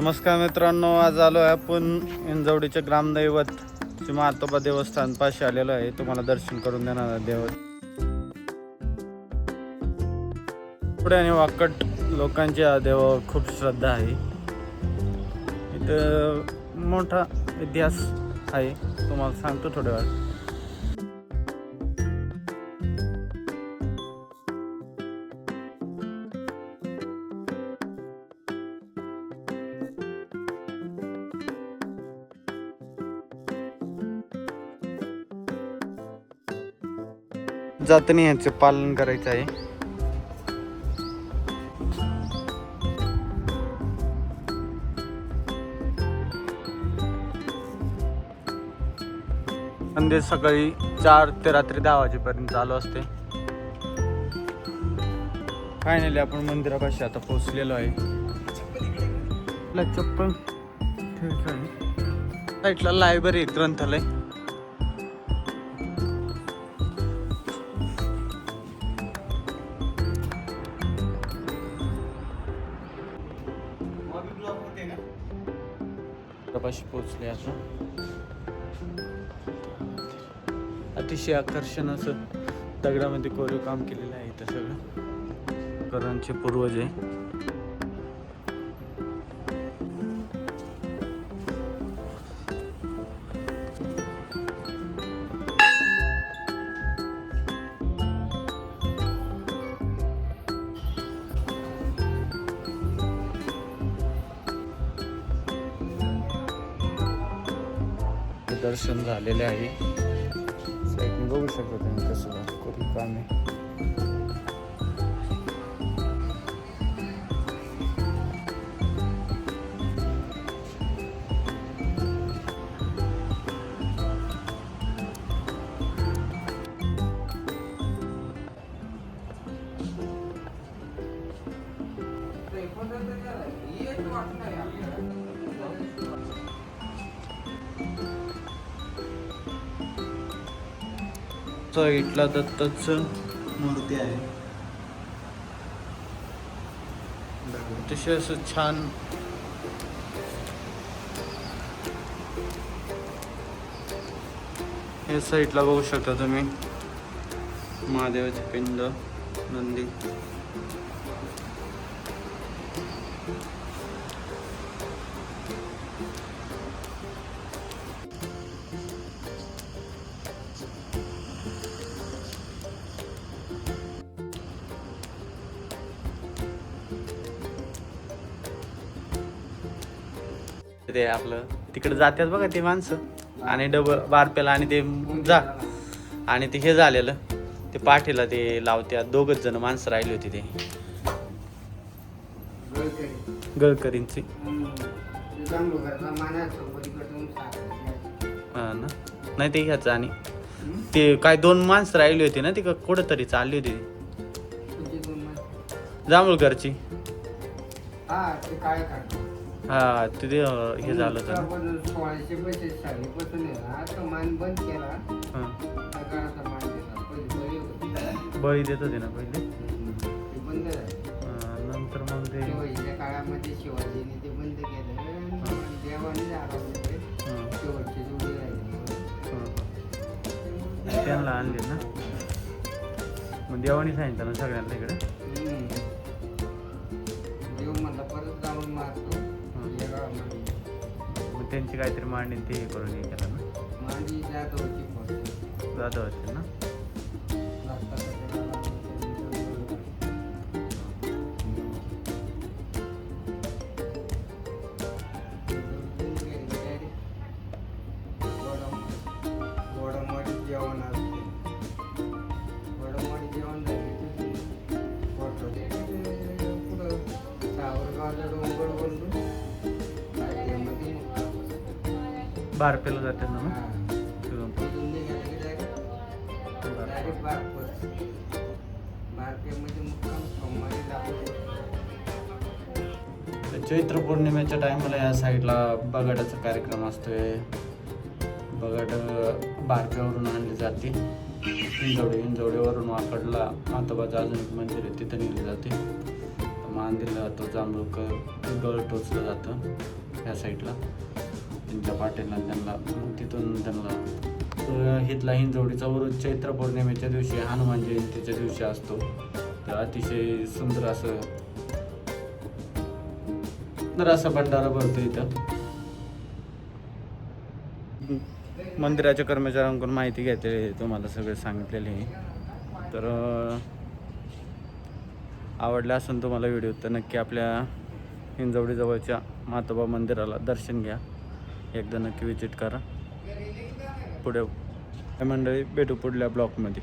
नमस्कार मित्रांनो, आज आलो आहे आपण इंजवडीचे ग्रामदैवत श्री मातोबा देवस्थान पाशी आलेलो आहे. तुम्हाला दर्शन करून देणार देव. पुढे आणि वाकट लोकांची देव खूप श्रद्धा आहे. इथं मोठा इतिहास आहे, तुम्हाला सांगतो थोड्या वेळ. जाताना याचे पालन करायचं आहे. मंदिर सकाळी 4 ते रात्री 10 वाजेपर्यंत चालू असते. फायनली आपण मंदिरापाशी आता पोहोचलेलो आहे. चप्पल ठीक आहे. साईडला लायब्ररी ग्रंथालय. पाशी पोहोचले असं. अतिशय आकर्षण असं दगडामध्ये कोरीव काम केलेलं आहे. इथं सगळं करांचे पूर्वज आहे. दर्शन झालेले आहे. साईडने बघू शकता तुम्ही कसं कोरीव काम आहे. इथला दत्तच मूर्ती आहे. अतिशय असं छान हे साईडला बघू शकता तुम्ही. महादेवाचे पिंड, नंदी. ते आपलं तिकडे जातात बघा ते माणसं आणि डबल बारप्याला आणि ते जा आणि ते हे झालेलं ते पाठीला ते लावत्यात. 2च जण माणसं राहिली होती ते गळकरींची. हा ना, नाही ते ह्याच आणि ते काय 2 माणसं राहिली होती ना, ती कुठं तरी चालली होती जांभूळकरची. हा तिथे हे झालं तर 1632 सालीपासून मान बंद केला. बळी देत होते ना पहिले, बंद नंतर मग ते शिवाजीच्या काळामध्ये शिवाजीने ते बंद केलं. देवाने शेवटची जोडी राहिली त्यांना आणले ना. मग देवानी सांगितलं ना सगळ्यांना इकडे देव म्हणला परत जाऊन मारतो. मग त्यांची काहीतरी मांडणी ते हे करून हे केलं ना. मांडी जाधव होते ना. बारपेला जाते ना मग. चैत्र पौर्णिमेच्या टायमाला या साईडला बगाडाचा कार्यक्रम असतोय. बगाड बारप्यावरून आणली जाते. इंजवडीवरून वाकडला मातोबाचं अजून एक मंदिर आहे, तिथं नेली जाते. नांदेडला जातो, जांभूळकर गळ टोचलं जातं ह्या साईडला त्यांच्या पाटीलला. त्यांना तिथून त्यांना हितला हिंजवडीचा उरूस चैत्र पौर्णिमेच्या दिवशी हनुमान जयंतीच्या दिवशी असतो. तर अतिशय सुंदर असा भंडारा भरतो इथं. मंदिराच्या कर्मचाऱ्यांकडून माहिती घेतलेली तुम्हाला सगळे सांगितलेले आहे. तर आवडला असेल तुम्हाला व्हिडिओ तर नक्की आपल्या हिंजवडीजवळच्या मातोबा मंदिराला दर्शन घ्या, एकदा नक्की विजिट करा. पुढे मंडळी भेटू पुढल्या ब्लॉगमध्ये.